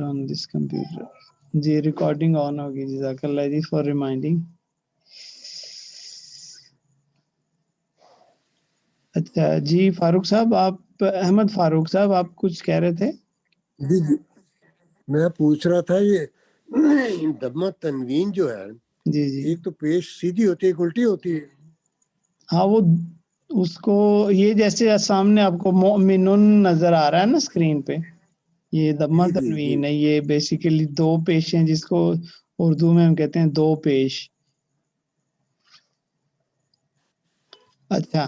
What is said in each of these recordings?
on this computer. جی recording on ہوگی. جزاک اللہ جی فار ریمائنڈنگ. اچھا جی فاروق صاحب آپ احمد فاروق صاحب آپ کچھ کہہ رہے تھے؟ جی جی میں پوچھ رہا تھا یہ دمہ تنوین جو ہے جی جی ایک تو پیش سیدھی ہوتی ہے ایک الٹی ہوتی ہے. ہاں وہ اس کو یہ جیسے سامنے آپ کو مؤمنون نظر آ رہا ہے نا اسکرین پہ, یہ دمہ جی جی جی تنوین ہے. یہ بیسیکلی دو پیش ہیں جس کو اردو میں ہم کہتے ہیں دو پیش. اچھا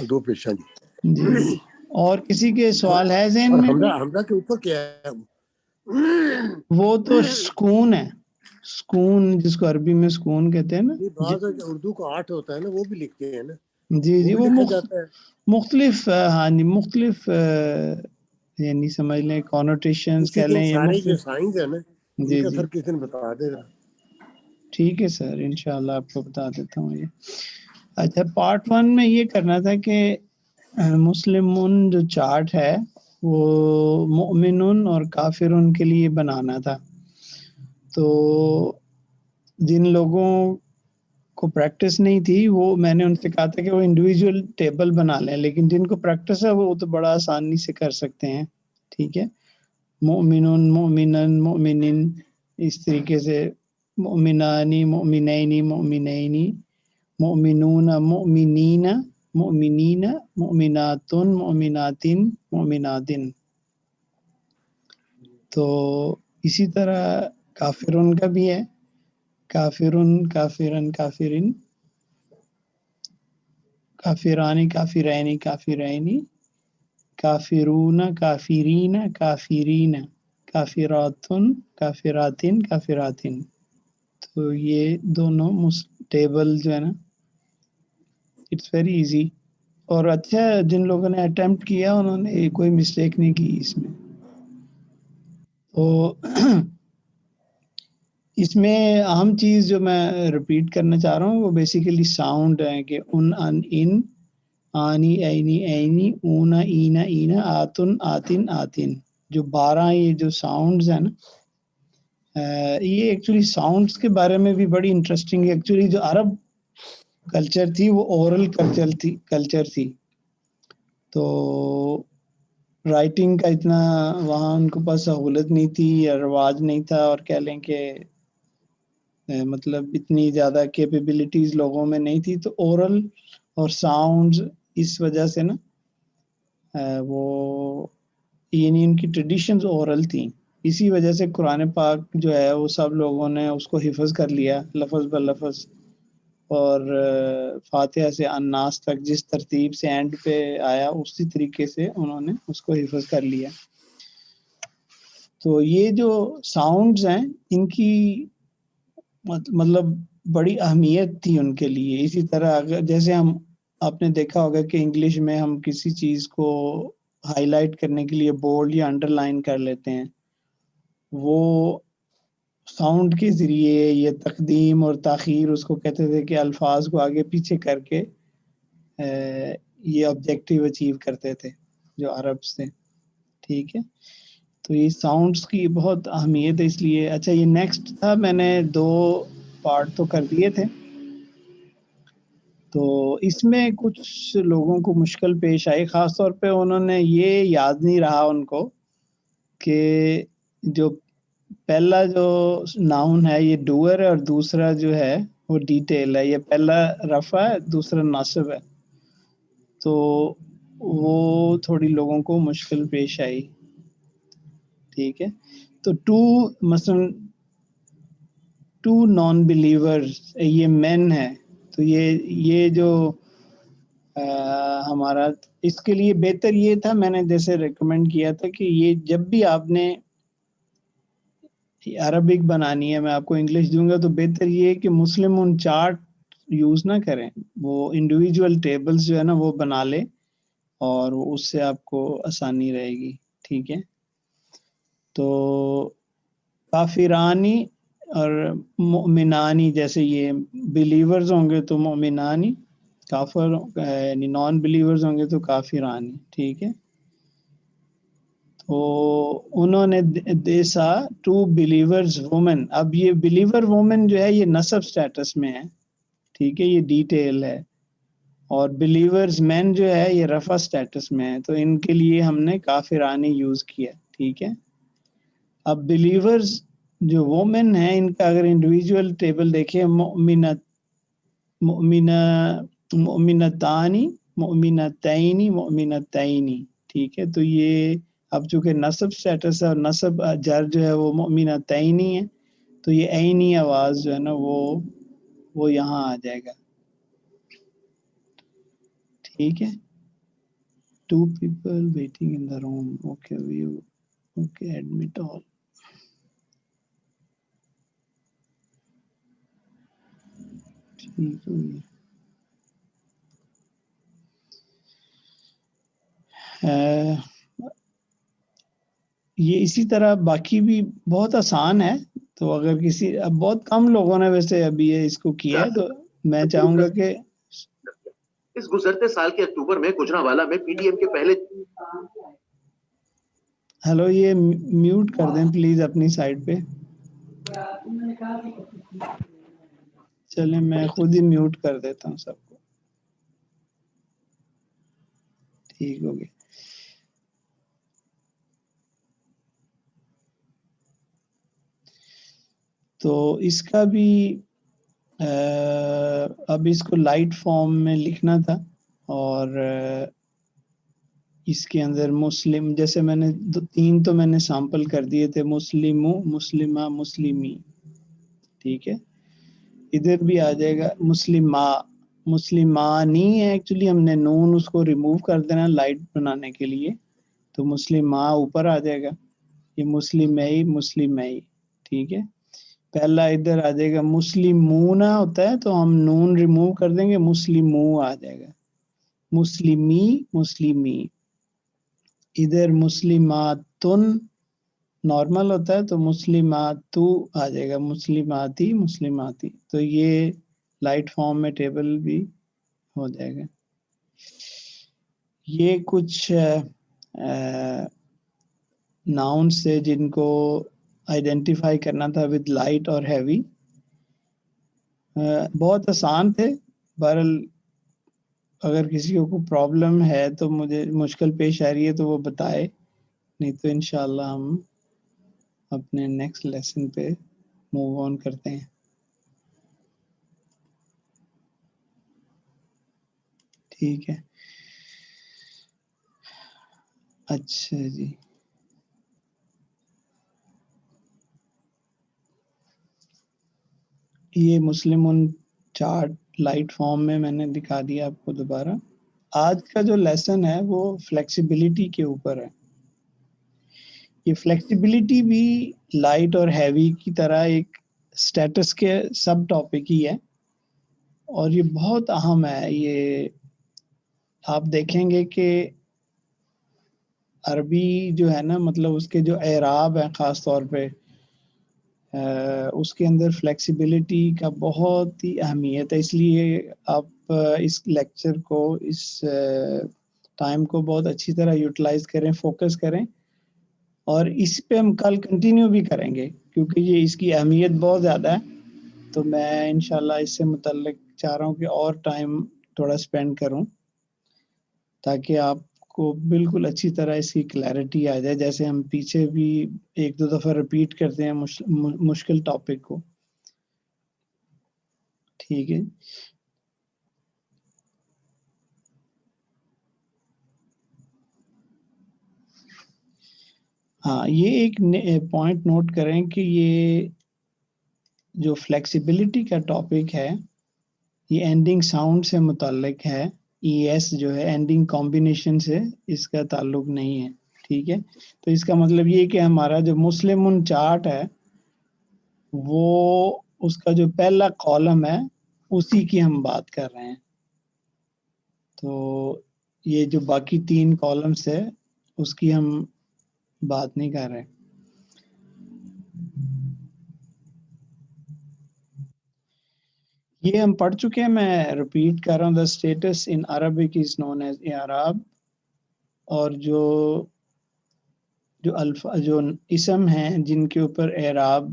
دو پیشہ جی. جی اور کسی کے سوال ہے ذہن اور میں؟ حمزہ کے اوپر کیا ہے؟ وہ تو سکون ہے, سکون جس کو عربی میں سکون کہتے ہیں نا. بعض اردو کا 8 ہوتا ہے نا وہ بھی لکھتے ہیں نا. جی جی بھی وہ لکھا جاتا ہے مختلف ہاں جی مختلف یعنی سمجھ لیں کونوٹیشنز اسی کہہ کے لیں یا سارے جو مختلف. سائنس ہے نا ان جی کا جی سر کسی نے بتا دے گا. ٹھیک ہے سر انشاءاللہ آپ کو بتا دیتا ہوں یہ. اچھا پارٹ 1 میں یہ کرنا تھا کہ مسلمون جو چارٹ ہے وہ مؤمنون اور کافرون کے لیے بنانا تھا. تو جن لوگوں کو پریکٹس نہیں تھی وہ میں نے ان سے کہا تھا کہ وہ انڈیویجول ٹیبل بنا لیں, لیکن جن کو پریکٹس ہے وہ تو بڑا آسانی سے کر سکتے ہیں. ٹھیک ہے, مؤمنون مؤمنن مؤمنین اس طریقے سے, مؤمنانی مؤمنینی مؤمنینی مؤمنون مؤمنین مؤمنین مؤمنات مؤمنات مؤمناتن. تو اسی طرح کافرون کا بھی ہے, کافرون کافرن کافرین کافرانی کافرینی کافرینی کافرون کافرین کافرین کافراتن کافراتن کافراتن. تو یہ دونوں ٹیبل جو ہے نا اٹس ویری ایزی. اور اچھا جن لوگوں نے اٹیمپٹ کیا انہوں نے کوئی مسٹیک نہیں کی اس میں. تو اس میں اہم چیز جو میں ریپیٹ کرنا چاہ رہا ہوں وہ بیسیکلی ساؤنڈ ہے کہ ان آنی اینی اینی اونا اینا اینا آتن آتن آتن. جو 12 یہ جو ساؤنڈز ہیں نا یہ ایکچولی ساؤنڈز کے بارے میں بھی بڑی انٹرسٹنگ ہے. ایکچولی جو عرب کلچر تھی وہ اورل کلچر تھی, تو رائٹنگ کا اتنا وہاں ان کے پاس سہولت نہیں تھی یا رواج نہیں تھا, اور کہہ لیں کہ مطلب اتنی زیادہ کیپیبلٹیز لوگوں میں نہیں تھی. تو اورل اور ساؤنڈز اس وجہ سے نا وہ یعنی ان کی ٹریڈیشنز اورل تھیں. اسی وجہ سے قرآن پاک جو ہے وہ سب لوگوں نے اس کو حفظ کر لیا لفظ بلفظ, اور فاتحہ سے الناس تک جس ترتیب سے اینڈ پہ آیا اسی طریقے سے انہوں نے اس کو حفظ کر لیا. تو یہ جو ساؤنڈز ہیں ان کی مطلب بڑی اہمیت تھی ان کے لیے. اسی طرح اگر جیسے ہم آپ نے دیکھا ہوگا کہ انگلش میں ہم کسی چیز کو ہائی لائٹ کرنے کے لیے بولڈ یا انڈر لائن کر لیتے ہیں, وہ ساؤنڈ کے ذریعے یہ تقدیم اور تاخیر اس کو کہتے تھے کہ الفاظ کو آگے پیچھے کر کے یہ آبجیکٹیو اچیو کرتے تھے جو عرب سے. ٹھیک ہے, تو یہ ساؤنڈز کی بہت اہمیت ہے اس لیے. اچھا یہ نیکسٹ تھا, میں نے 2 پارٹ تو کر دیے تھے. تو اس میں کچھ لوگوں کو مشکل پیش آئی, خاص طور پہ انہوں نے یہ یاد نہیں رہا ان کو کہ جو پہلا جو ناؤن ہے یہ ڈوئر ہے اور دوسرا جو ہے وہ ڈیٹیل ہے. یہ پہلا رفع ہے دوسرا ناصب ہے, تو وہ تھوڑی لوگوں کو مشکل پیش آئی. ٹھیک ہے, تو مثلا 2 نان بلیورز یہ مین ہے, تو یہ جو ہمارا اس کے لیے بہتر یہ تھا, میں نے جیسے ریکمینڈ کیا تھا کہ یہ جب بھی آپ نے عربک بنانی ہے, میں آپ کو انگلش دوں گا, تو بہتر یہ ہے کہ مسلم ان چارٹ یوز نہ کریں, وہ انڈیویجول ٹیبلز جو ہے نا وہ بنا لے اور اس سے آپ کو آسانی رہے گی. ٹھیک ہے, تو کافرانی اور مؤمنانی جیسے یہ بلیورز ہوں گے تو مؤمنانی, کافر یعنی نان بلیورز ہوں گے تو کافرانی. ٹھیک ہے, انہوں نے دیسا ٹو بلیورز وومن. اب یہ بلیور وومن جو ہے یہ نسب سٹیٹس میں ہے, ٹھیک ہے, یہ ڈیٹیل ہے. اور بلیورز مین جو ہے یہ رفع سٹیٹس میں ہے, تو ان کے لیے ہم نے کافرانی یوز کیا, ٹھیک ہے. اب بلیورز جو وومن ہیں ان کا اگر انڈیویجول ٹیبل دیکھیں, مؤمنتانی, مؤمنتینی, مؤمنتینی, ٹھیک ہے. تو یہ اب چونکہ نصب سٹیٹس ہے اور نصب جر جو ہے وہ مؤمنتینی ہے, تو یہ عینی آواز جو ہے نا وہ یہاں آ جائے گا, ٹھیک ہے. 2 people waiting in the room. Okay, view. Okay, admit all. ٹھیک ہے. یہ اسی طرح باقی بھی بہت آسان ہے. تو اگر کسی, اب بہت کم لوگوں نے ویسے ابھی یہ اس کو کیا ہے, تو میں چاہوں گا کہ اس گزرتے سال کے اکتوبر میں گجرانوالہ میں پی ڈی ایم کے پہلے. ہلو, یہ میوٹ کر دیں پلیز اپنی سائڈ پہ. چلیں میں خود ہی میوٹ کر دیتا ہوں سب کو, ٹھیک ہو گیا. تو اس کا بھی اب اس کو لائٹ فارم میں لکھنا تھا, اور اس کے اندر مسلم, جیسے میں نے 3 تو میں نے سیمپل کر دیے تھے, مسلمو, مسلمہ, مسلمی, ٹھیک ہے. ادھر بھی آ جائے گا مسلمہ, مسلمانی ہے ایکچولی, ہم نے نون اس کو ریموو کر دینا لائٹ بنانے کے لیے, تو مسلمہ اوپر آ جائے گا. یہ مسلمئی, مسلمئی, ٹھیک ہے. پہلا ادھر آ جائے گا مسلمون ہوتا ہے, تو ہم نون ریموو کر دیں گے, مسلمو آ جائے گا. مسلمی, مسلمی. ادھر مسلماتن نارمل ہوتا ہے, تو مسلماتو آ جائے گا, مسلماتی, مسلماتی. تو یہ لائٹ فارم میں ٹیبل بھی ہو جائے گا. یہ کچھ ناؤن سے جن کو آئیڈینٹیفائی کرنا تھا ود لائٹ اور ہیوی. بہت آسان تھے. بہرحال اگر کسی کو کوئی پرابلم ہے تو مجھے مشکل پیش آ رہی ہے تو وہ بتائے, نہیں تو انشاءاللہ ہم اپنے نیکسٹ لیسن پہ موو آن کرتے ہیں, ٹھیک ہے. اچھا جی, یہ مسلم چارٹ لائٹ فارم میں نے دکھا دیا آپ کو دوبارہ. آج کا جو لیسن ہے وہ فلیکسیبلٹی کے اوپر ہے. یہ فلیکسیبلٹی بھی لائٹ اور ہیوی کی طرح ایک سٹیٹس کے سب ٹاپک ہی ہے, اور یہ بہت اہم ہے. یہ آپ دیکھیں گے کہ عربی جو ہے نا, مطلب اس کے جو اعراب ہیں خاص طور پہ, اس کے اندر فلیکسیبلٹی کا بہت ہی اہمیت ہے. اس لیے آپ اس لیکچر کو, اس ٹائم کو بہت اچھی طرح یوٹیلائز کریں, فوکس کریں, اور اس پہ ہم کل کنٹینیو بھی کریں گے کیونکہ یہ اس کی اہمیت بہت زیادہ ہے. تو میں انشاءاللہ اس سے متعلق چاہ رہا ہوں کہ اور ٹائم تھوڑا سپینڈ کروں تاکہ آپ کو بالکل اچھی طرح اس کی کلیئرٹی آ جائے. جیسے ہم پیچھے بھی 1-2 دفعہ ریپیٹ کرتے ہیں مشکل ٹاپک کو, ٹھیک ہے. ہاں, یہ ایک پوائنٹ نوٹ کریں کہ یہ جو فلیکسیبلٹی کا ٹاپک ہے یہ اینڈنگ ساؤنڈ سے متعلق ہے. ای ایس جو ہے اینڈنگ کمبینیشن سے اس کا تعلق نہیں ہے, ٹھیک ہے. تو اس کا مطلب یہ کہ ہمارا جو مسلم چارٹ ہے وہ اس کا جو پہلا کالم ہے اسی کی ہم بات کر رہے ہیں. تو یہ جو باقی 3 کالمس ہے اس کی ہم بات نہیں کر رہے. یہ ہم پڑھ چکے ہیں, میں ریپیٹ کر رہا ہوں. The status in Arabic is نون ایز اعراب, اور جو جو اسم ہیں جن کے اوپر اعراب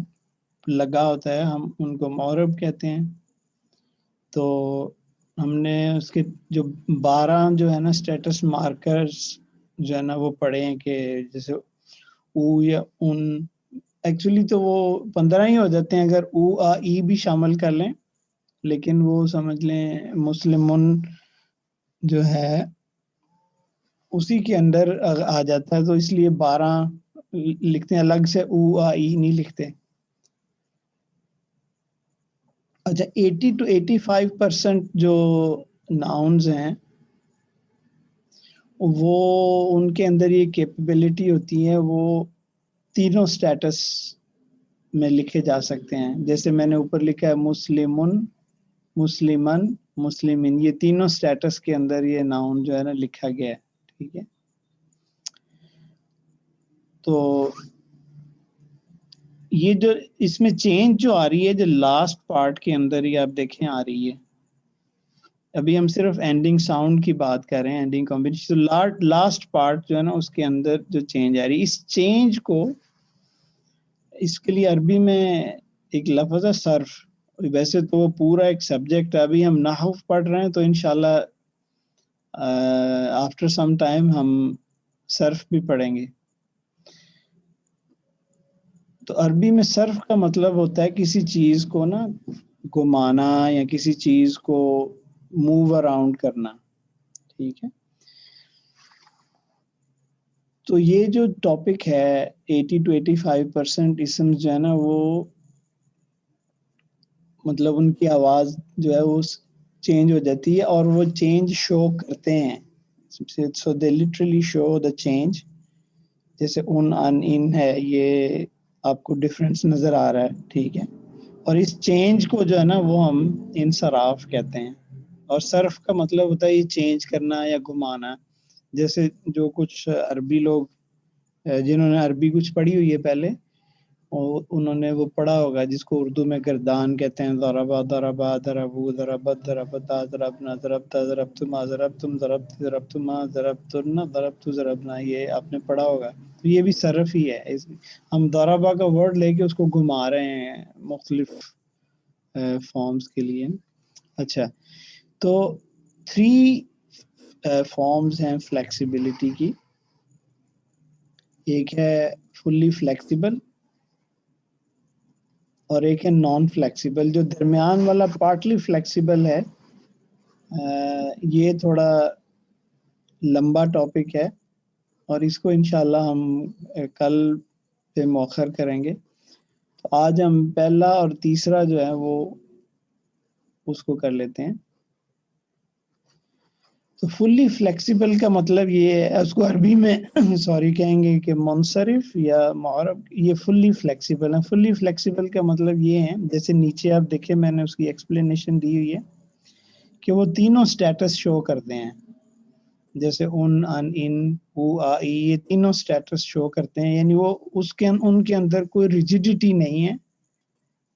لگا ہوتا ہے ہم ان کو معرب کہتے ہیں. تو ہم نے اس کے جو 12 جو ہے نا اسٹیٹس مارکرز جو ہے نا وہ پڑھے ہیں کہ جیسے او یا ان، ایکچولی تو وہ 15 ہی ہو جاتے ہیں اگر او آ ای بھی شامل کر لیں، لیکن وہ سمجھ لیں مسلمون جو ہے اسی کے اندر آ جاتا ہے، تو اس لیے 12 لکھتے ہیں، الگ سے او آ ای نہیں لکھتے. اچھا 80 to 85% جو ناؤنز ہیں وہ ان کے اندر یہ کیپیبلٹی ہوتی ہے، وہ تینوں سٹیٹس میں لکھے جا سکتے ہیں. جیسے میں نے اوپر لکھا ہے مسلمن، مسلمن، مسلمین، یہ تینوں سٹیٹس کے اندر یہ ناؤن جو ہے نا لکھا گیا ہے. ٹھیک ہے، تو یہ جو اس میں چینج جو آ رہی ہے جو لاسٹ پارٹ کے اندر ہی آپ دیکھیں آ رہی ہے. ابھی ہم صرف اینڈنگ ساؤنڈ کی بات کر رہے ہیں، اینڈنگ کمبینیشن. لاسٹ پارٹ جو ہے نا اس کے اندر جو چینج آ رہی ہے، اس چینج کو، اس کے لیے عربی میں ایک لفظ ہے صرف. ویسے تو وہ پورا ایک سبجیکٹ ہے، ابھی ہم نحو پڑھ رہے ہیں تو انشاءاللہ آفٹر سم ٹائم ہم صرف بھی پڑھیں گے. تو عربی میں صرف کا مطلب ہوتا ہے کسی چیز کو نا گھمانا یا کسی چیز کو موو اراؤنڈ کرنا. ٹھیک ہے، تو یہ جو ٹاپک ہے 80 to 85% اسم جو ہے نا وہ مطلب ان کی آواز جو ہے وہ چینج ہو جاتی ہے اور وہ چینج شو کرتے ہیں. So they literally show the change. جیسے ان ہے، یہ آپ کو ڈفرینس نظر آ رہا ہے. ٹھیک ہے، اور اس چینج کو جو ہے نا وہ ہم انصراف کہتے ہیں. اور صرف کا مطلب ہوتا ہے یہ چینج کرنا یا گھمانا. جیسے جو کچھ عربی لوگ جنہوں نے عربی کچھ پڑھی ہوئی ہے پہلے، اور انہوں نے وہ پڑھا ہوگا جس کو اردو میں گردان کہتے ہیں. ضربا ضربا ضربو ضربت ضربتا ضربنا ضربتا ضربتما ضربتم ضربت ضربتما ضربتن ضربت ضربنا، یہ آپ نے پڑھا ہوگا. تو یہ بھی صرف ہی ہے. ہم ضربا کا ورڈ لے کے اس کو گھما رہے ہیں مختلف فارمز کے لیے. اچھا، تو 3 فارمز ہیں فلیکسیبلٹی کی. ایک ہے فلی فلیکسیبل اور ایک ہے نان فلیکسیبل. جو درمیان والا پارٹلی فلیکسیبل ہے یہ تھوڑا لمبا ٹاپک ہے اور اس کو انشاءاللہ ہم کل پہ مؤخر کریں گے. تو آج ہم پہلا اور تیسرا جو ہے وہ اس کو کر لیتے ہیں. تو فلی فلیکسیبل کا مطلب یہ ہے، اس کو عربی میں سوری کہیں گے کہ منصرف یا معرب. یہ فلی فلیکسیبل ہے. فلی فلیکسیبل کا مطلب یہ ہے، جیسے نیچے آپ دیکھیں میں نے اس کی ایکسپلینیشن دی ہوئی ہے کہ وہ تینوں سٹیٹس شو کرتے ہیں. جیسے ان او آ ای، یہ تینوں سٹیٹس شو کرتے ہیں. یعنی وہ ان کے اندر کوئی ریجیڈیٹی نہیں ہے،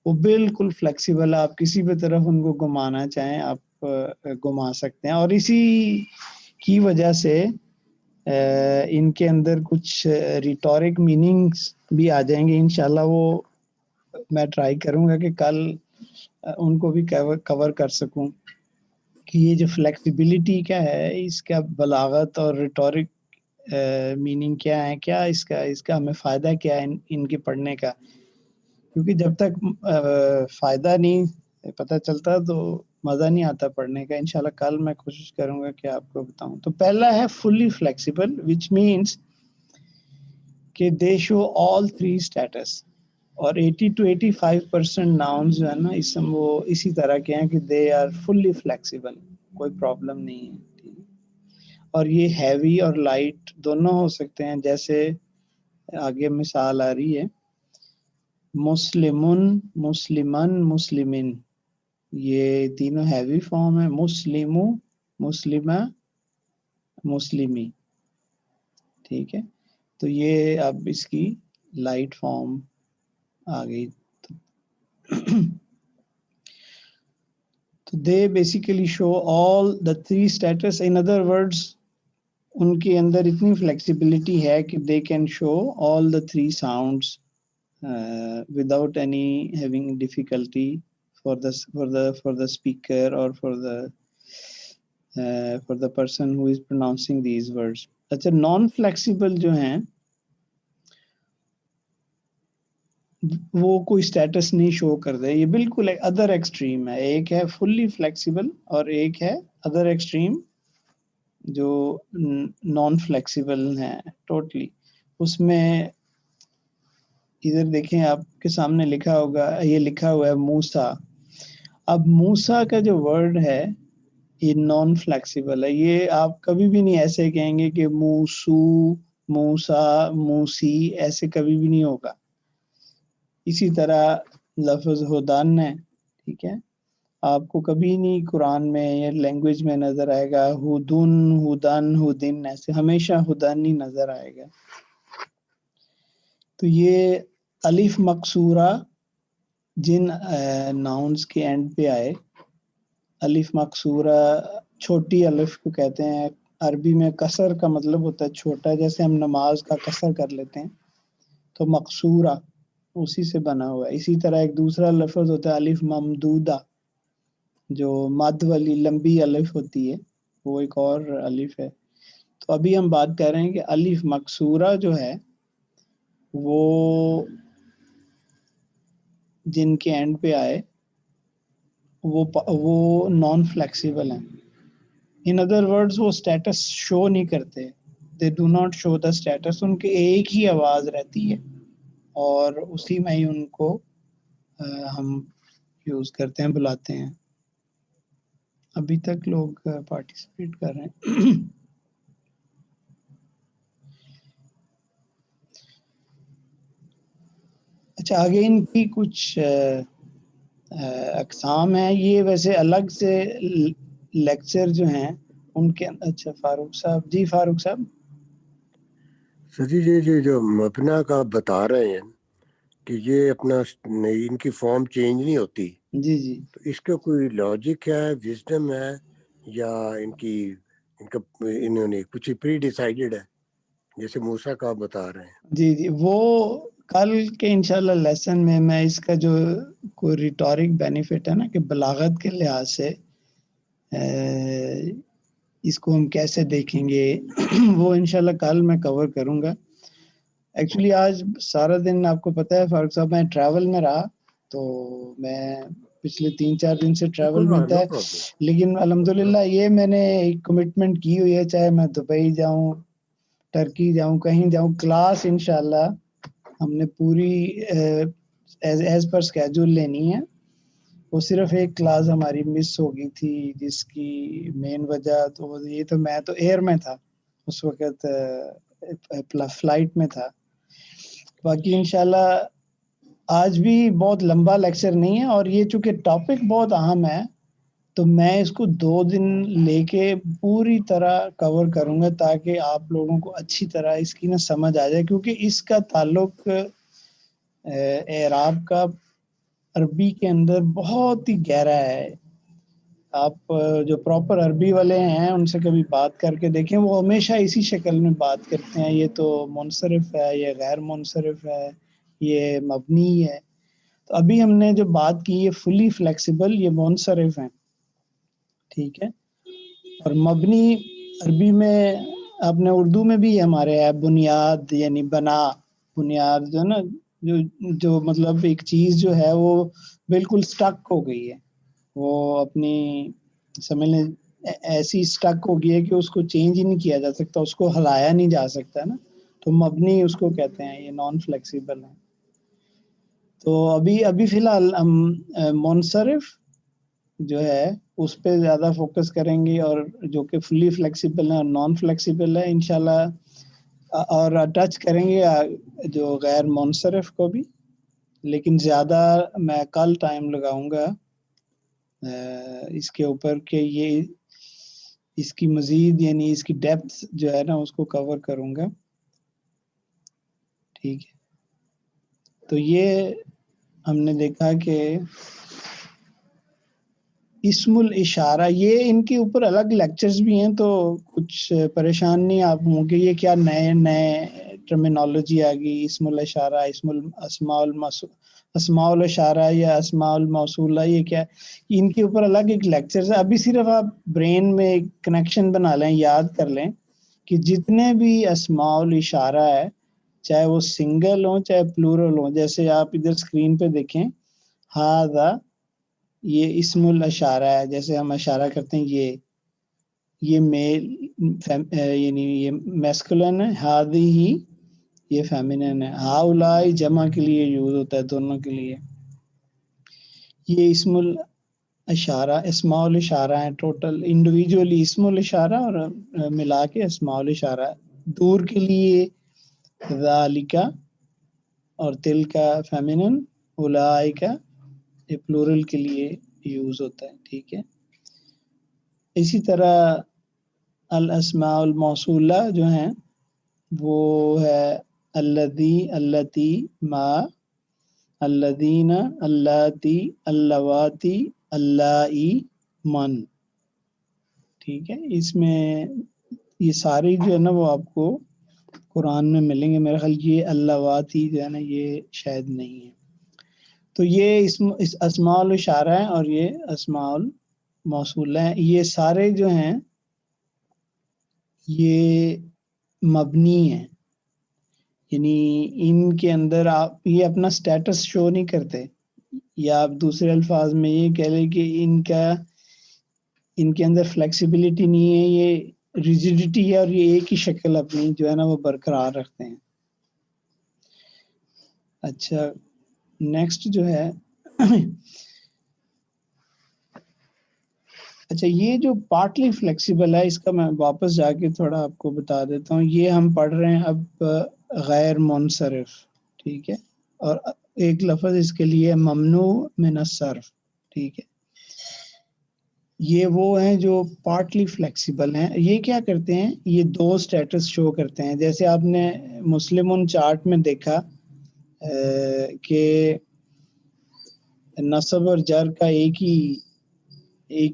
وہ بالکل فلیکسیبل ہے. آپ کسی بھی طرف ان کو گھمانا چاہیں آپ گھما سکتے ہیں. اور اسی کی وجہ سے ان کے اندر کچھ ریٹورک میننگز بھی آ جائیں گے انشاءاللہ. وہ میں ٹرائی کروں گا کہ کل ان کو بھی کور کر سکوں کہ یہ جو فلیکسیبلٹی کیا ہے، اس کا بلاغت اور ریٹورک میننگ کیا ہے، کیا اس کا ہمیں فائدہ کیا ہے ان کے پڑھنے کا. کیونکہ جب تک فائدہ نہیں پتہ چلتا تو مزہ نہیں آتا پڑھنے کا. انشاءاللہ کل میں کوشش کروں گا کہ آپ کو بتاؤں. تو پہلا ہے فلی فلیکسیبل، وچ مینس کہ دے شو آل 3 اسٹیٹس. اور 80 to 85% ناؤنز جو ہے نا اسم وہ اسی طرح کے ہیں کہ دے آر فلی فلیکسیبل، کوئی پرابلم نہیں ہے. اور یہ ہیوی اور لائٹ دونوں ہو سکتے ہیں. جیسے آگے مثال آ رہی ہے، مسلمن، مسلمن، مسلمین، یہ تینوں ہیوی فارم ہے. مسلمو، مسلمہ، مسلمی. ٹھیک ہے، تو یہ اب اس کی لائٹ فارم آ گئی. تو they basically show all the 3 status. In other words, ان کے اندر اتنی فلیکسیبلٹی ہے کہ they can show all the three sounds without any having difficulty for the speaker or for the person who is pronouncing these words. اچھا naan flexible جو ہیں وہ کوئی status نہیں شو کرتے. یہ بالکل ایک ادر ایکسٹریم ہے. ایک ہے فلی فلیکسیبل اور ایک ہے ادر ایکسٹریم جو نان فلیکسیبل ہیں ٹوٹلی. اس میں ادھر دیکھیں آپ کے سامنے لکھا ہوگا, یہ لکھا ہوا ہے موسیٰ. اب موسیٰ کا جو ورڈ ہے یہ نان فلیکسیبل ہے. یہ آپ کبھی بھی نہیں ایسے کہیں گے کہ موسو, موسیٰ, موسی, ایسے کبھی بھی نہیں ہوگا. اسی طرح لفظ ہدن ہے, ٹھیک ہے, آپ کو کبھی نہیں قرآن میں یا لینگویج میں نظر آئے گا ہدن, ہدن, ہدن, ایسے ہمیشہ ہدن ہی نظر آئے گا. تو یہ الف مقصورہ جن ناؤنس کے اینڈ پہ آئے, الف مقصورہ چھوٹی الف کو کہتے ہیں. عربی میں کسر کا مطلب ہوتا ہے چھوٹا, جیسے ہم نماز کا کسر کر لیتے ہیں تو مقصورہ اسی سے بنا ہوا ہے. اسی طرح ایک دوسرا لفظ ہوتا ہے الف ممدودہ, جو مد والی لمبی الف ہوتی ہے, وہ ایک اور الف ہے. تو ابھی ہم بات کر رہے ہیں کہ الف مقصورہ جو ہے وہ جن کے اینڈ پہ آئے وہ نان فلیکسیبل ہیں. ان ادر ورڈز وہ اسٹیٹس شو نہیں کرتے, they do not show the status. ان کے ایک ہی آواز رہتی ہے اور اسی میں ہی ان کو ہم یوز کرتے ہیں, بلاتے ہیں. ابھی تک لوگ پارٹیسپیٹ کر رہے ہیں. اچھا آگے ان کی کچھ اقسام ہیں. یہ ویسے الگ سے لیکچر جو ہیں ان کے. اچھا فاروق صاحب, جی فاروق صاحب. سر جی یہ جو مبنا کا بتا رہے ہیں کہ یہ اپنا ان کی فارم چینج نہیں ہوتی, جی جی تو اس کا کوئی لاجک ہے, وزڈم ہے, یا ان کا انہوں نے کچھ پری ڈیسائیڈڈ ہے جیسے موسیٰ کا بتا رہے ہیں؟ جی جی وہ کل کے انشاءاللہ لیسن میں اس کا جو کوئی ریٹورک بینیفٹ ہے نا کہ بلاغت کے لحاظ سے اس کو ہم کیسے دیکھیں گے وہ انشاءاللہ کل میں کور کروں گا. ایکچولی آج سارا دن آپ کو پتہ ہے فاروق صاحب میں ٹریول میں رہا, تو میں پچھلے 3-4 دن سے ٹریول میں تھا, لیکن الحمدللہ یہ میں نے ایک کمٹمنٹ کی ہوئی ہے, چاہے میں دبئی جاؤں, ٹرکی جاؤں, کہیں جاؤں, کلاس انشاءاللہ ہم نے پوری ایز پر سکیجول لینی ہے. وہ صرف ایک کلاس ہماری مس ہو گئی تھی جس کی مین وجہ تو یہ, تو میں تو ایئر میں تھا اس وقت, فلائٹ میں تھا. باقی انشاءاللہ آج بھی بہت لمبا لیکچر نہیں ہے, اور یہ چونکہ ٹاپک بہت اہم ہے تو میں اس کو 2 دن لے کے پوری طرح کور کروں گا تاکہ آپ لوگوں کو اچھی طرح اس کی سمجھ آ جائے, کیونکہ اس کا تعلق اعراب کا عربی کے اندر بہت ہی گہرا ہے. آپ جو پراپر عربی والے ہیں ان سے کبھی بات کر کے دیکھیں, وہ ہمیشہ اسی شکل میں بات کرتے ہیں, یہ تو منصرف ہے, یہ غیر منصرف ہے, یہ مبنی ہے. تو ابھی ہم نے جو بات کی یہ فلی فلیکسیبل, یہ منصرف ہیں, ٹھیک ہے. اور مبنی عربی میں آپ نے اردو میں بھی ہمارے ہے بنیاد, یعنی بنا, بنیاد جو نا جو مطلب ایک چیز جو ہے وہ بالکل سٹک ہو گئی ہے, وہ اپنی سمجھ لیں ایسی سٹک ہو گئی ہے کہ اس کو چینج ہی نہیں کیا جا سکتا, اس کو ہلایا نہیں جا سکتا نا, تو مبنی اس کو کہتے ہیں, یہ نان فلیکسیبل ہے. تو ابھی فی الحال ہم منصرف جو ہے اس پہ زیادہ فوکس کریں گے, اور جو کہ فلی فلیکسیبل ہے اور نان فلیکسیبل ہے انشاءاللہ, اور ٹچ کریں گے جو غیر منصرف کو بھی, لیکن زیادہ میں کل ٹائم لگاؤں گا اس کے اوپر کہ یہ اس کی مزید یعنی اس کی ڈیپتھ جو ہے نا اس کو کور کروں گا, ٹھیک ہے. تو یہ ہم نے دیکھا کہ اسم الاشارہ، یہ ان کے اوپر الگ لیکچرز بھی ہیں، تو کچھ پریشان نہیں آپ ہوں کہ یہ کیا نئے ٹرمینالوجی آ گئی، اسم الاشارہ، اسماء الاشارہ یا اسماء الموصولہ، یہ کیا، ان کے اوپر الگ ایک لیکچرز ہے۔ ابھی صرف آپ برین میں ایک کنیکشن بنا لیں، یاد کر لیں کہ جتنے بھی اسماء الاشارہ ہے، چاہے وہ سنگل ہوں چاہے پلورل ہوں، جیسے آپ ادھر اسکرین پہ دیکھیں، ہاذا یہ اسم الاشارہ ہے، جیسے ہم اشارہ کرتے ہیں یہ میل یعنی یہ میسکولن ہے، ہی یہ فیمینن ہے، ہاؤلائی جمع کے لیے یوز ہوتا ہے، دونوں کے لیے۔ یہ اسم الاشارہ، اسماء الاشارہ ہیں ٹوٹل، انڈیویجولی اسم الاشارہ اور ملا کے اسماء الاشارہ۔ دور کے لیے ذالکا اور تل کا فیمینن، اولائکا یہ پلورل کے لیے یوز ہوتا ہے، ٹھیک ہے۔ اسی طرح الاسماء الموصولہ جو ہیں وہ ہے الذی، اللتی، ما، الذین، اللاتی، اللواتی، اللائی، من، ٹھیک ہے۔ اس میں یہ ساری جو ہے نا وہ آپ کو قرآن میں ملیں گے، میرا خیال یہ اللواتی جو ہے نا یہ شاید نہیں ہے۔ تو یہ اسماء الاشارہ ہیں اور یہ اسماء الموصولہ ہیں، یہ سارے جو ہیں یہ مبنی ہیں، یعنی ان کے اندر آپ یہ اپنا سٹیٹس شو نہیں کرتے، یا آپ دوسرے الفاظ میں یہ کہہ لیں کہ ان کے اندر فلیکسیبلٹی نہیں ہے، یہ ریجیڈیٹی ہے، اور یہ ایک ہی شکل اپنی جو ہے نا وہ برقرار رکھتے ہیں۔ اچھا نیکسٹ جو ہے اچھا یہ جو پارٹلی فلیکسیبل ہے، اس کا میں واپس جا کے تھوڑا آپ کو بتا دیتا ہوں۔ یہ ہم پڑھ رہے ہیں اب غیر منصرف، ٹھیک ہے، اور ایک لفظ اس کے لیے ممنوع من الصرف، ٹھیک ہے۔ یہ وہ ہیں جو پارٹلی فلیکسیبل ہیں۔ یہ کیا کرتے ہیں، یہ دو سٹیٹس شو کرتے ہیں، جیسے آپ نے مسلمون چارٹ میں دیکھا کہ نصب اور جر کا ایک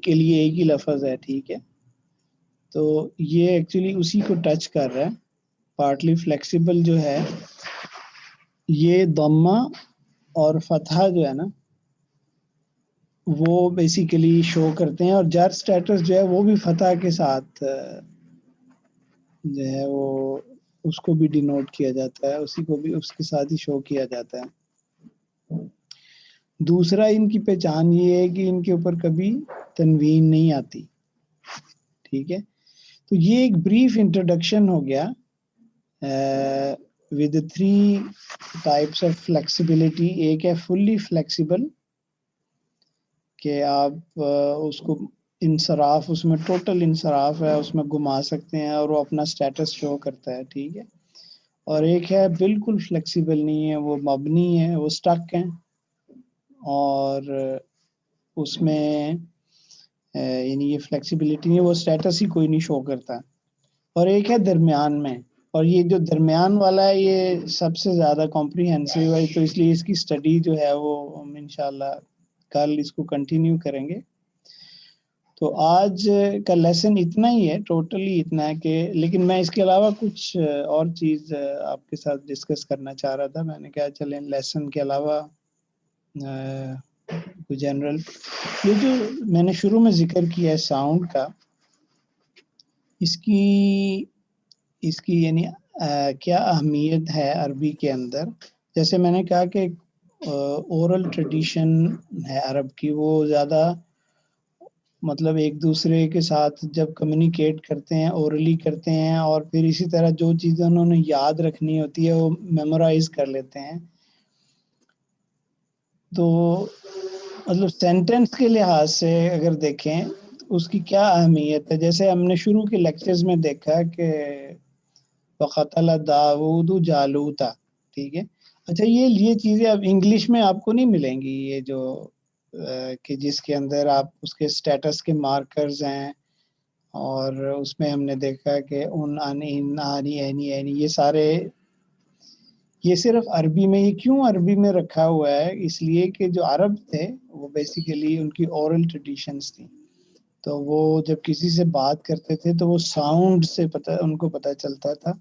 کے لیے ایک ہی لفظ ہے، ٹھیک ہے۔ تو یہ ایکچولی اسی کو ٹچ کر رہا ہے۔ پارٹلی فلیکسیبل جو ہے یہ ضمہ اور فتحہ جو ہے نا وہ بیسیکلی شو کرتے ہیں، اور جر سٹیٹس جو ہے وہ بھی فتح کے ساتھ جو ہے وہ اس کو بھی ڈینوٹ کیا جاتا ہے، اسی کو بھی اس کے ساتھ ہی شو کیا جاتا ہے۔ دوسرا ان کی پہچان یہ ہے کہ ان کے اوپر کبھی تنوین نہیں آتی، ٹھیک ہے۔ تو یہ ایک بریف انٹروڈکشن ہو گیا with the 3 types of flexibility۔ ایک ہے فلی فلیکسیبل کہ آپ اس کو انصراف، اس میں ٹوٹل انصراف ہے، اس میں گھما سکتے ہیں اور وہ اپنا سٹیٹس شو کرتا ہے، ٹھیک ہے۔ اور ایک ہے بالکل فلیکسیبل نہیں ہے، وہ مبنی ہے، وہ سٹک ہیں، اور اس میں یعنی یہ فلیکسیبلٹی نہیں، وہ سٹیٹس ہی کوئی نہیں شو کرتا۔ اور ایک ہے درمیان میں، اور یہ جو درمیان والا ہے یہ سب سے زیادہ کمپریہنسو ہے، تو اس لیے اس کی سٹڈی جو ہے وہ ہم انشاءاللہ کل اس کو کنٹینیو کریں گے۔ تو آج کا لیسن اتنا ہی ہے، ٹوٹلی اتنا ہے کہ، لیکن میں اس کے علاوہ کچھ اور چیز آپ کے ساتھ ڈسکس کرنا چاہ رہا تھا۔ میں نے کہا چلیں لیسن کے علاوہ کوئی جنرل، یہ جو میں نے شروع میں ذکر کیا ہے ساؤنڈ کا، اس کی یعنی کیا اہمیت ہے عربی کے اندر۔ جیسے میں نے کہا کہ اورل ٹریڈیشن ہے عرب کی، وہ زیادہ مطلب ایک دوسرے کے ساتھ جب کمیونیکیٹ کرتے ہیں اورلی کرتے ہیں، اور پھر اسی طرح جو چیزیں انہوں نے یاد رکھنی ہوتی ہے وہ میمورائز کر لیتے ہیں۔ تو مطلب سینٹنس کے لحاظ سے اگر دیکھیں اس کی کیا اہمیت ہے، جیسے ہم نے شروع کے لیکچرز میں دیکھا کہ وَقَتَلَ دَاوُودُ جَالُوتَ، ٹھیک ہے۔ اچھا یہ چیزیں اب انگلش میں آپ کو نہیں ملیں گی، یہ جو کہ جس کے اندر آپ اس کے سٹیٹس کے مارکرز ہیں، اور اس میں ہم نے دیکھا کہ ان، ان، آنی، اینی، اینی، یہ سارے، یہ صرف عربی میں، یہ کیوں عربی میں رکھا ہوا ہے، اس لیے کہ جو عرب تھے وہ بیسیکلی ان کی اورل ٹریڈیشنز تھیں. تو وہ جب کسی سے بات کرتے تھے تو وہ ساؤنڈ سے ان کو پتہ چلتا تھا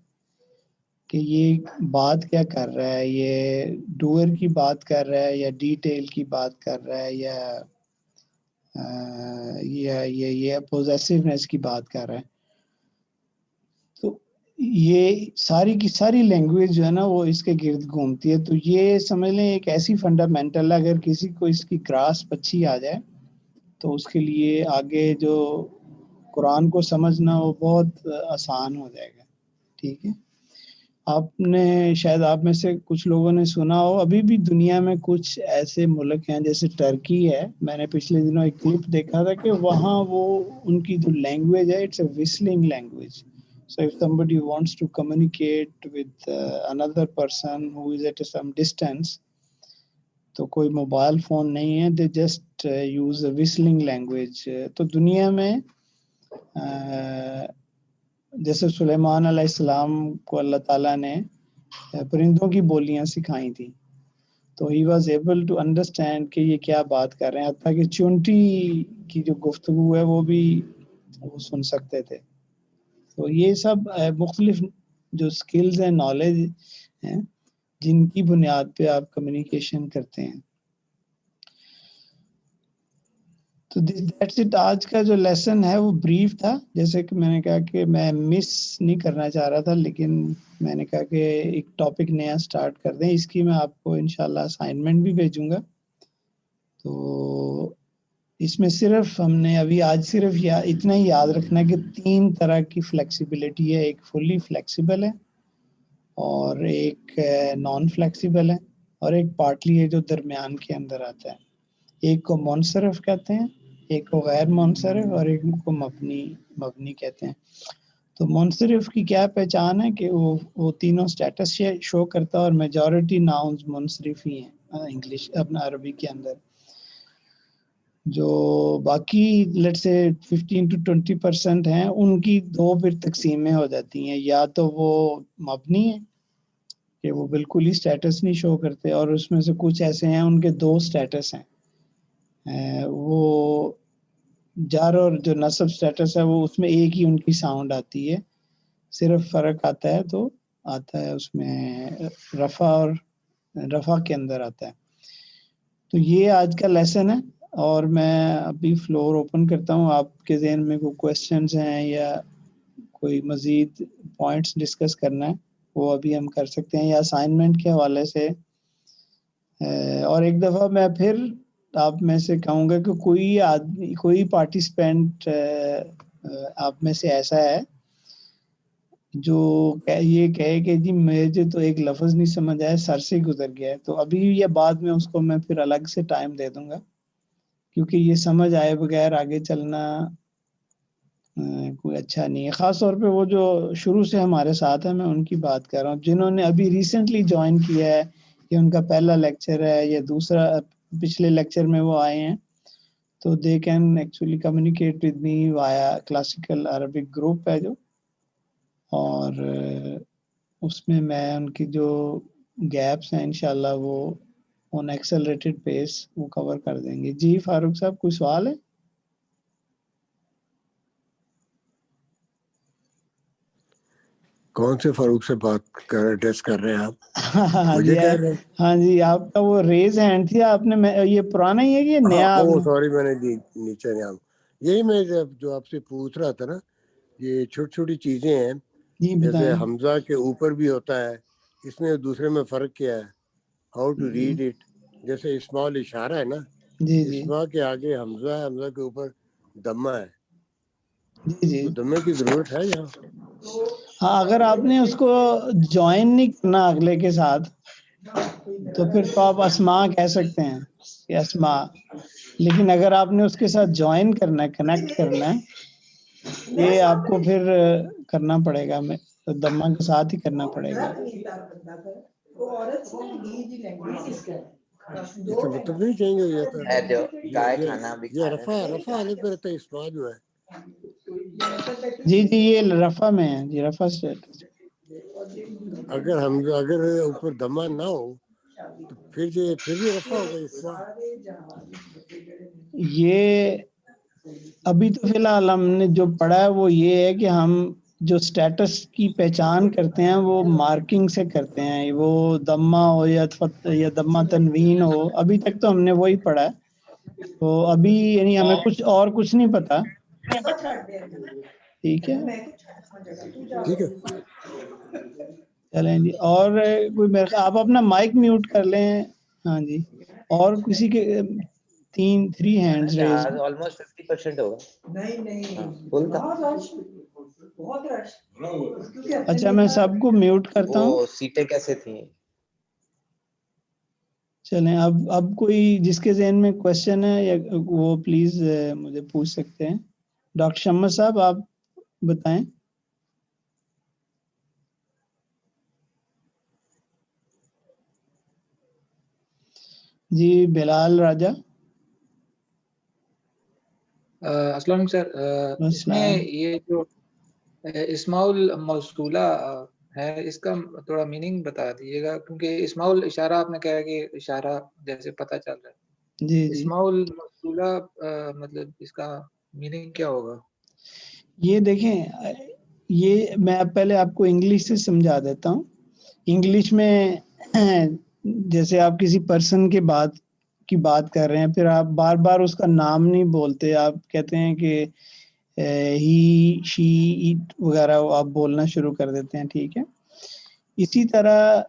کہ یہ بات کیا کر رہا ہے, یہ ڈوئر کی بات کر رہا ہے یا ڈیٹیل کی بات کر رہا ہے یا یہ پوزیسونیس کی بات کر رہا ہے. تو یہ ساری کی ساری لینگویج جو ہے نا وہ اس کے گرد گھومتی ہے. تو یہ سمجھ لیں ایک ایسی فنڈامنٹل, اگر کسی کو اس کی گراسپ اچھی آ جائے تو اس کے لیے آگے جو قرآن کو سمجھنا وہ بہت آسان ہو جائے گا. ٹھیک ہے, آپ نے شاید آپ میں سے کچھ لوگوں نے سنا ہو, ابھی بھی دنیا میں کچھ ایسے ملک ہیں جیسے ٹرکی ہے. میں نے پچھلے دنوں ایک کلپ دیکھا تھا کہ وہاں وہ ان کی جو لینگویج ہے it's a whistling language. So if somebody wants to communicate with another person who is at some distance, تو کوئی موبائل فون نہیں ہے, they just use a whistling language. تو دنیا میں جیسے سلیمان علیہ السلام کو اللہ تعالیٰ نے پرندوں کی بولیاں سکھائی تھیں, تو he was able to understand کہ یہ کیا بات کر رہے ہیں. حتیٰ کہ چونٹی کی جو گفتگو ہے وہ بھی وہ سن سکتے تھے. تو یہ سب مختلف جو سکلز ہیں, نالج ہیں, جن کی بنیاد پہ آپ کمیونیکیشن کرتے ہیں. تو دیٹس اٹ. آج کا جو لیسن ہے وہ بریف تھا, جیسے کہ میں نے کہا کہ میں مس نہیں کرنا چاہ رہا تھا, لیکن میں نے کہا کہ ایک ٹاپک نیا سٹارٹ کر دیں. اس کی میں آپ کو انشاءاللہ اسائنمنٹ بھی بھیجوں گا. تو اس میں صرف ہم نے ابھی آج صرف اتنا ہی یاد رکھنا ہے کہ 3 طرح کی فلیکسیبلٹی ہے. ایک فلی فلیکسیبل ہے, اور ایک نان فلیکسیبل ہے, اور ایک پارٹلی ہے جو درمیان کے اندر آتا ہے. ایک کو منصرف کہتے ہیں, ایک کو غیر منصرف, اور ایک کو مبنی کہتے ہیں. تو منصرف کی کیا پہچان ہے کہ وہ تینوں سٹیٹس شو کرتا ہے, اور میجورٹی ناؤنز منصرف ہی ہیں انگلش اپنا عربی کے اندر. جو باقی لیٹ سے 15 to 20% ہیں ان کی 2 پھر تقسیمیں ہو جاتی ہیں. یا تو وہ مبنی ہیں کہ وہ بالکل ہی سٹیٹس نہیں شو کرتے, اور اس میں سے کچھ ایسے ہیں ان کے 2 سٹیٹس ہیں. وہ جار اور جو نصب سٹیٹس ہے وہ اس میں ایک ہی ان کی ساؤنڈ آتی ہے, صرف فرق آتا ہے تو آتا ہے اس میں رفع, اور رفع کے اندر آتا ہے. تو یہ آج کا لیسن ہے, اور میں ابھی فلور اوپن کرتا ہوں. آپ کے ذہن میں کوئی کویسچنز ہیں یا کوئی مزید پوائنٹس ڈسکس کرنا ہے وہ ابھی ہم کر سکتے ہیں, یا اسائنمنٹ کے حوالے سے. اور ایک دفعہ میں پھر آپ میں سے کہوں گا کہ کوئی پارٹیسپینٹ آپ میں سے ایسا ہے جو یہ کہے کہ جی مجھے تو ایک لفظ نہیں سمجھ آیا, سر سے گزر گیا ہے. تو ابھی یا بعد میں اس کو میں پھر الگ سے ٹائم دے دوں گا, کیونکہ یہ سمجھ آئے بغیر آگے چلنا کوئی اچھا نہیں ہے. خاص طور پہ وہ جو شروع سے ہمارے ساتھ ہیں, میں ان کی بات کر رہا ہوں. جنہوں نے ابھی ریسنٹلی جوائن کیا ہے, کہ ان کا پہلا لیکچر ہے یا دوسرا, پچھلے لیکچر میں وہ آئے ہیں, تو they can actually communicate with me via classical Arabic group ہے جو, اور اس میں ان کی جو گیپس ہیں انشاءاللہ وہ آن ایکسلریٹڈ پیس وہ کور کر دیں گے. جی فاروق صاحب کوئی سوال ہے؟ کون سے فاروق سے بات ایڈریس کر رہے ہیں آپ؟ ہاں مجھے جی, کہہ رہے ہیں؟ ہاں جی, آپ کا وہ ریز ہینڈ تھی, آپ نے یہ پرانا ہی ہے کہ نیا؟ سوری میں نے نیچے نام یہی میں جو آپ سے پوچھ رہا تھا نا, یہ چھوٹی چھوٹی چیزیں ہیں جی جیسے بتائیں. حمزہ کے اوپر بھی ہوتا ہے, اس میں دوسرے میں فرق کیا ہے؟ How to read it. جیسے اسمال اشارہ ہے نا, جی جی اسما کے آگے حمزہ ہے, حمزہ کے اوپر دمہ ہے, جی جی. تو دمے کی ضرورت ہے یہاں؟ ہاں, اگر آپ نے اس کو جوائن نہیں کرنا اگلے کے ساتھ تو پھر تو آپ اسما کہہ سکتے ہیں کہ اسما, لیکن اگر آپ نے اس کے ساتھ جوائن کرنا ہے, کنیکٹ کرنا ہے, یہ آپ کو پھر کرنا پڑے گا, دمہ کے ساتھ ہی کرنا پڑے گا. اس کا مطلب نہیں چینج ہو جاتا؟ یہ رفع الگ پہ رہتا ہے, اسما جو ہے. جی جی, یہ رفع میں ہے جی, رفع اسٹیٹس. اگر اوپر دمہ نہ ہو تو پھر بھی رفع ہوگا اسما. یہ ابھی تو فی الحال ہم نے جو پڑھا ہے وہ یہ ہے کہ ہم جو سٹیٹس کی پہچان کرتے ہیں وہ مارکنگ سے کرتے ہیں، وہ دمہ ہو یا دمہ تنوین ہو. ابھی تک تو ہم نے وہی پڑھا ہے، تو ابھی یعنی ہمیں کچھ نہیں پتا. ٹھیک ہے ٹھیک ہے. چلیں جی. اور کوئی آپ اپنا مائک میوٹ کر لیں. ہاں جی. اور کسی کے 3 ہینڈز ریز. آلموسٹ 50% ہوگا. نہیں فل تھا. اچھا میں سب کو میوٹ کرتا ہوں. وہ سیٹیں کیسے تھیں؟ چلیں اب کوئی جس کے ذہن میں کوشچن ہے یا وہ پلیز مجھے پوچھ سکتے ہیں. ڈاکٹر شمس صاحب آپ بتائیں. جی بلال راجہ. السلام علیکم سر. اس میں یہ جو اسماء الموصولہ ہے اس کا تھوڑا میننگ بتا دیجیے گا، کیونکہ اسماء الاشارہ آپ نے کہا کہ اشارہ جیسے پتہ چل رہا ہے. جی اسماء الموصولہ مطلب اس کا میننگ کیا ہوگا؟ یہ دیکھیں، یہ میں پہلے آپ کو انگلش سے سمجھا دیتا ہوں. انگلش میں جیسے آپ کسی پرسن کی بات کر رہے ہیں، پھر آپ بار بار اس کا نام نہیں بولتے، آپ کہتے ہیں کہ ہی شی اٹ وغیرہ آپ بولنا شروع کر دیتے ہیں. ٹھیک ہے. اسی طرح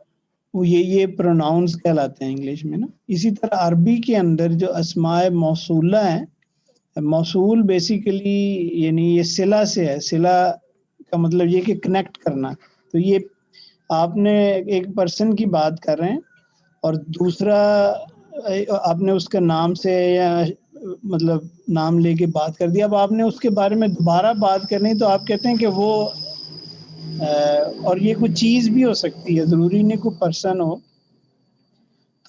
یہ پروناؤنس کہلاتے ہیں انگلش میں نا. اسی طرح عربی کے اندر جو اسماء موصولہ ہیں، موصول بیسیکلی یعنی یہ صلہ سے ہے. صلہ کا مطلب یہ کہ کنیکٹ کرنا. تو یہ آپ نے ایک پرسن کی بات کر رہے ہیں اور دوسرا آپ نے اس کے نام سے یا مطلب نام لے کے بات کر دیا. اب آپ نے اس کے بارے میں دوبارہ بات کرنی تو آپ کہتے ہیں کہ وہ اور یہ کوئی چیز بھی ہو سکتی ہے، ضروری نہیں کوئی پرسن ہو.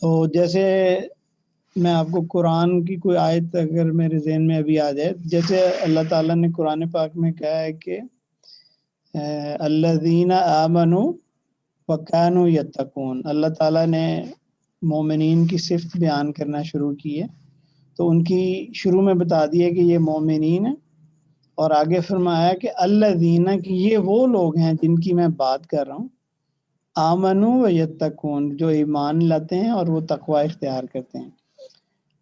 تو جیسے میں آپ کو قرآن کی کوئی آیت اگر میرے ذہن میں ابھی آ جائے، جیسے اللہ تعالیٰ نے قرآن پاک میں کہا ہے کہ الذین آمنوا وکانوا یتقون. اللہ تعالیٰ نے مومنین کی صفت بیان کرنا شروع کی ہے، تو ان کی شروع میں بتا دیا کہ یہ مومنین ہیں، اور آگے فرمایا کہ الذین کی یہ وہ لوگ ہیں جن کی میں بات کر رہا ہوں، آمنوا و یتقون، جو ایمان لاتے ہیں اور وہ تقوی اختیار کرتے ہیں.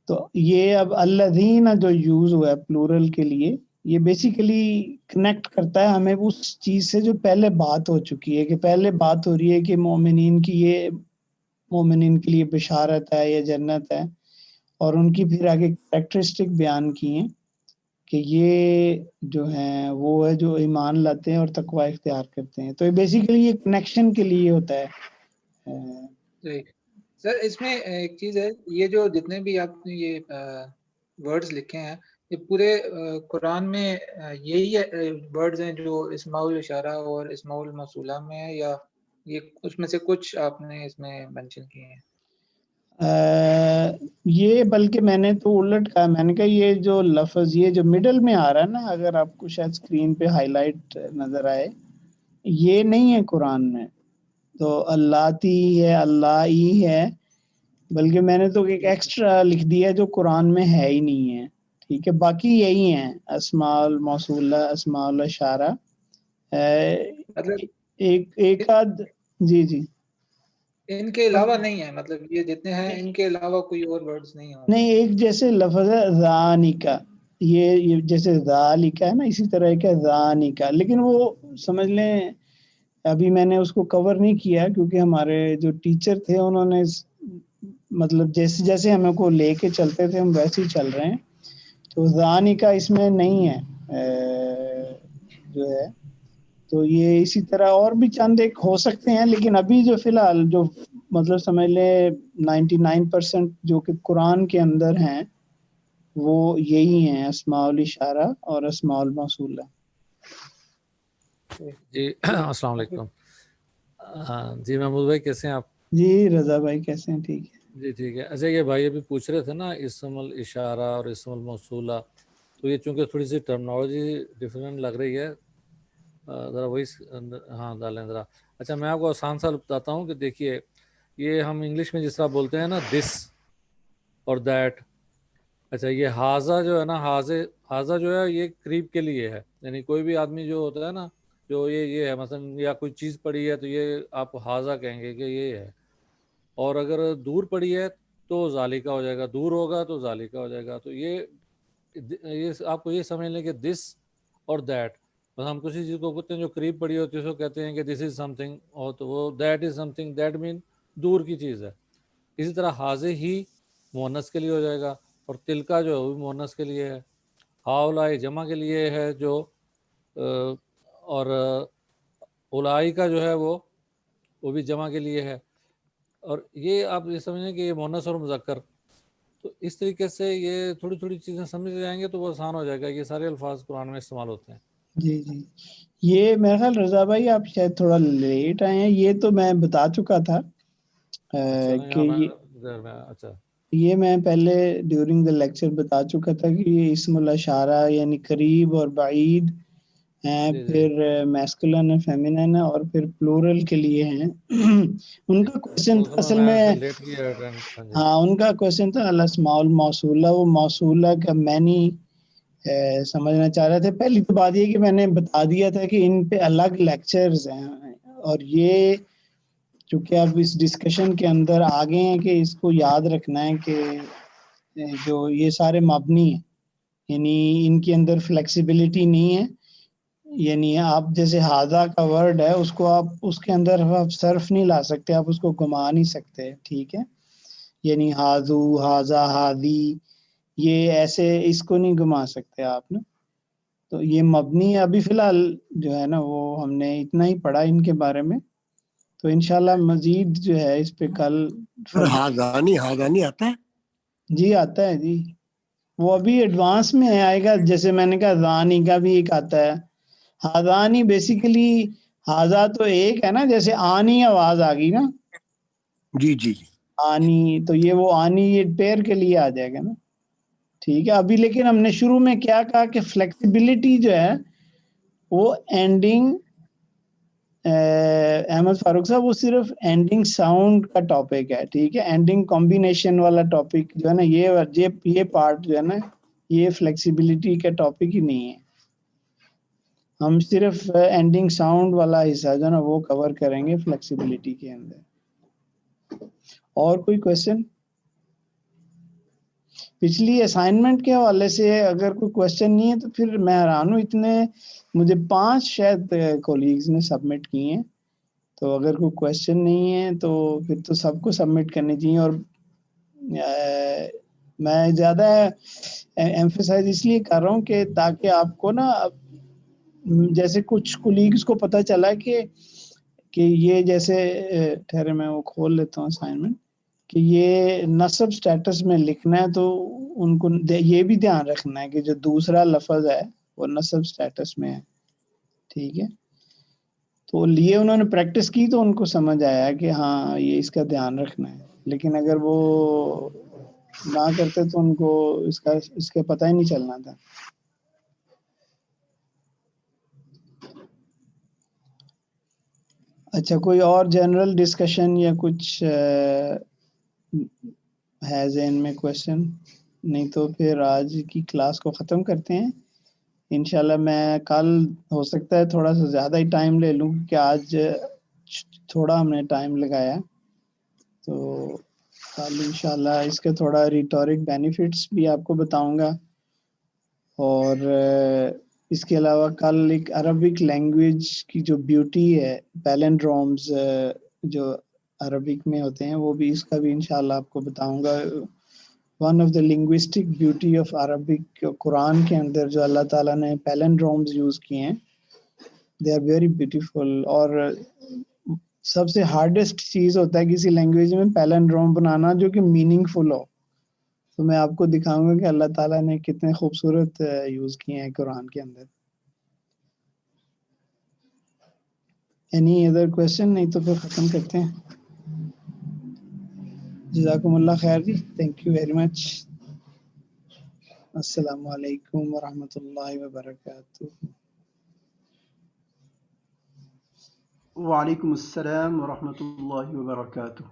تو یہ اب الذین جو یوز ہوا ہے پلورل کے لیے، یہ بیسیکلی کنیکٹ کرتا ہے ہمیں اس چیز سے جو پہلے بات ہو چکی ہے، کہ پہلے بات ہو رہی ہے کہ مومنین کی یہ مومنین کے لیے بشارت ہے یا جنت ہے، اور ان کی پھر آگے کریکٹرسٹک بیان کی ہیں کہ یہ جو ہیں وہ ہے جو ایمان لاتے ہیں اور تقوی اختیار کرتے ہیں. تو بیسیکلی یہ کنیکشن کے لیے ہوتا ہے. سر اس میں ایک چیز ہے، یہ جو جتنے بھی آپ نے یہ ورڈز لکھے ہیں، یہ پورے قرآن میں یہی ورڈز ہیں جو اسماء الاشارہ اور اسماء الموصولہ میں ہے، یا یہ اس میں سے کچھ آپ نے اس میں مینشن کیے ہیں؟ یہ بلکہ میں نے تو الٹ کہا، میں نے کہا یہ جو لفظ یہ جو مڈل میں آ رہا ہے نا، اگر آپ کو شاید اسکرین پہ ہائی لائٹ نظر آئے، یہ نہیں ہے قرآن میں. تو اللاتی ہے، اللہ ہی ہے، بلکہ میں نے تو ایک ایکسٹرا لکھ دیا جو قرآن میں ہے ہی نہیں ہے. ٹھیک ہے. باقی یہی ہیں اسماء الموصولہ، اسماء الاشارہ. مطلب ایک آدھ جی ان کے علاوہ نہیں ہے، مطلب یہ جتنے ہیں ان کے علاوہ کوئی اور ورڈز نہیں ہیں؟ نہیں، ایک جیسے لفظ ہے ذالکا، یہ جیسے ذالکا ہے نا، اسی طرح ایک ہے ذانکا، لیکن وہ سمجھ لیں ابھی میں نے اس کو کور نہیں کیا کیونکہ ہمارے جو ٹیچر تھے انہوں نے مطلب جیسے جیسے ہمیں کو لے کے چلتے تھے ہم ویسے ہی چل رہے ہیں. تو ذانکا اس میں نہیں ہے جو ہے. تو یہ اسی طرح اور بھی چند ایک ہو سکتے ہیں، لیکن ابھی جو فی الحال جو مطلب سمجھ لیں 99% جو کہ قرآن کے اندر ہیں وہ یہی ہیں، اسماء الاشارہ اور اسماء الموصولہ. جی السلام علیکم. جی محمود بھائی کیسے ہیں آپ؟ جی رضا بھائی کیسے ہیں؟ ٹھیک ہے جی ٹھیک ہے. اچھا یہ بھائی ابھی پوچھ رہے تھے نا اسم الاشارہ اور اسم الموصولہ، تو یہ چونکہ تھوڑی سی ٹرمنالوجی ڈفرینٹ لگ رہی ہے، ذرا وہی ہاں ڈالیں ذرا. اچھا میں آپ کو آسان سا بتاتا ہوں کہ دیکھیے یہ ہم انگلش میں جس طرح بولتے ہیں نا دس اور دیٹ. اچھا یہ ہاضا جو ہے نا ہاضا جو ہے یہ قریب کے لیے ہے. یعنی کوئی بھی آدمی جو ہوتا ہے نا جو یہ ہے مثلا یا کوئی چیز پڑی ہے تو یہ آپ ہاضا کہیں گے کہ یہ ہے. اور اگر دور پڑی ہے تو ذالکہ ہو جائے گا, دور ہوگا تو ذالکہ ہو جائے گا. تو یہ آپ کو یہ سمجھ لیں کہ دس اور دیٹ, بس ہم کسی چیز کو کہتے ہیں جو قریب پڑی ہوتی ہے اس کو کہتے ہیں کہ دس از سم تھنگ, اور تو وہ that is something, that مین دور کی چیز ہے. اسی طرح حاضے ہی مؤنث کے لیے ہو جائے گا, اور تلکا جو ہے وہ بھی مؤنث کے لیے ہے. ہاؤلائی جمع کے لیے ہے جو, اور اولائی کا جو ہے وہ بھی جمع کے لیے ہے. اور یہ آپ یہ سمجھیں کہ یہ مؤنث اور مذکر. تو اس طریقے سے یہ تھوڑی تھوڑی چیزیں سمجھ جائیں گے تو وہ آسان ہو جائے گا. یہ سارے الفاظ قرآن میں استعمال ہوتے ہیں. جی جی, یہ میرا خیال رضا بھائی آپ شاید تھوڑا لیٹ آئے ہیں. یہ تو میں بتا چکا تھا کہ اچھا یہ میں پہلے ڈیورنگ دا لیکچر بتا چکا تھا کہ یہ اسم الاشارہ یعنی قریب اور بعید ہیں, پھر میسکولن ہے, فیمینن ہے, اور پھر پلورل کے لیے ہیں. ان کا کوشچن تھا اصل میں, ہاں ان کا کوشچن تھا الاسماء الموصولہ, وہ موصولہ کا معنی سمجھنا چاہ رہے تھے. پہلی تو بات یہ کہ میں نے بتا دیا تھا کہ ان پہ الگ لیکچرز ہیں, اور یہ چونکہ اب اس ڈسکشن کے اندر آگے ہیں کہ اس کو یاد رکھنا ہے کہ جو یہ سارے مبنی ہیں, یعنی ان کے اندر فلیکسیبلٹی نہیں ہے. یعنی آپ جیسے ہاضا کا ورڈ ہے اس کو آپ اس کے اندر آپ صرف نہیں لا سکتے, آپ اس کو گھما نہیں سکتے, ٹھیک ہے. یعنی ہاضو, ہاضا, ہادی, یہ ایسے اس کو نہیں گھما سکتے آپ نے. تو یہ مبنی ابھی فی الحال جو ہے نا وہ ہم نے اتنا ہی پڑھا ان کے بارے میں. تو انشاءاللہ مزید جو ہے اس پہ کل ہاضانی آتا ہے. جی آتا ہے جی, وہ ابھی ایڈوانس میں آئے گا. جیسے میں نے کہا زانی کا بھی ایک آتا ہے. ہاضانی بیسیکلی ہاضا تو ایک ہے نا, جیسے آنی آواز آ گئی نا, جی جی جی آنی, تو یہ وہ آنی یہ پیر کے لیے آ جائے گا نا, ٹھیک ہے. ابھی لیکن ہم نے شروع میں کیا کہا کہ فلیکسیبلٹی جو ہے وہ اینڈنگ, احمد فاروق صاحب, وہ صرف اینڈنگ ساؤنڈ کا ٹاپک ہے, ٹھیک ہے. اینڈنگ کمبینیشن والا ٹاپک جو ہے نا یہ پارٹ جو ہے نا یہ فلیکسیبلٹی کا ٹاپک ہی نہیں ہے. ہم صرف اینڈنگ ساؤنڈ والا حصہ جو ہے نا وہ کور کریں گے فلیکسیبلٹی کے اندر. اور کوئی کوشچن پچھلی اسائنمنٹ کے حوالے سے اگر کوئی کوشچن نہیں ہے تو پھر میں حیران ہوں, اتنے مجھے 5 شاید کولیگز نے سبمٹ کی ہیں. تو اگر کوئی کوشچن نہیں ہے تو پھر تو سب کو سبمٹ کرنی چاہیے. اور میں زیادہ ایمفیسائز اس لیے کر رہا ہوں کہ تاکہ آپ کو نا, جیسے کچھ کولیگز کو پتہ چلا کہ یہ جیسے ٹھہرے میں وہ کھول لیتا ہوں اسائنمنٹ, کہ یہ نصب سٹیٹس میں لکھنا ہے تو ان کو یہ بھی دھیان رکھنا ہے کہ جو دوسرا لفظ ہے وہ نصب سٹیٹس میں ہے, ٹھیک ہے. تو لیے انہوں نے پریکٹس کی تو ان کو سمجھ آیا کہ ہاں یہ اس کا دھیان رکھنا ہے. لیکن اگر وہ نہ کرتے تو ان کو اس کا پتہ ہی نہیں چلنا تھا. اچھا, کوئی اور جنرل ڈسکشن یا کچھ ہے ذہن میں کوشچن؟ نہیں تو پھر آج کی کلاس کو ختم کرتے ہیں. انشاءاللہ میں کل ہو سکتا ہے تھوڑا سا زیادہ ہی ٹائم لے لوں کہ آج تھوڑا ہم نے ٹائم لگایا. تو کل انشاءاللہ اس کے تھوڑا ریٹورک بینیفٹس بھی آپ کو بتاؤں گا. اور اس کے علاوہ کل ایک عربک لینگویج کی جو بیوٹی ہے, پیلنڈرومز جو عربک میں ہوتے ہیں, وہ بھی اس کا بھی انشاءاللہ آپ کو بتاؤں گا. One of the linguistic beauty of Arabic, قرآن کے اندر جو اللہ تعالیٰ نے پیلنڈرومز یوز کیے ہیں, دے آر ویری بیوٹیفل. اور سب سے ہارڈسٹ چیز ہوتا ہے کسی لینگویج میں پیلنڈروم بنانا جو کہ میننگ فل ہو. تو میں آپ کو دکھاؤں گا کہ اللہ تعالیٰ نے کتنے خوبصورت یوز کیے ہیں قرآن کے اندر. Any other question? نہیں تو پھر ختم کرتے ہیں. جزاکم اللہ خیر جی, تھینک یو ویری مچ. السلام علیکم ورحمۃ اللہ وبرکاتہ. وعلیکم السلام ورحمۃ اللہ وبرکاتہ.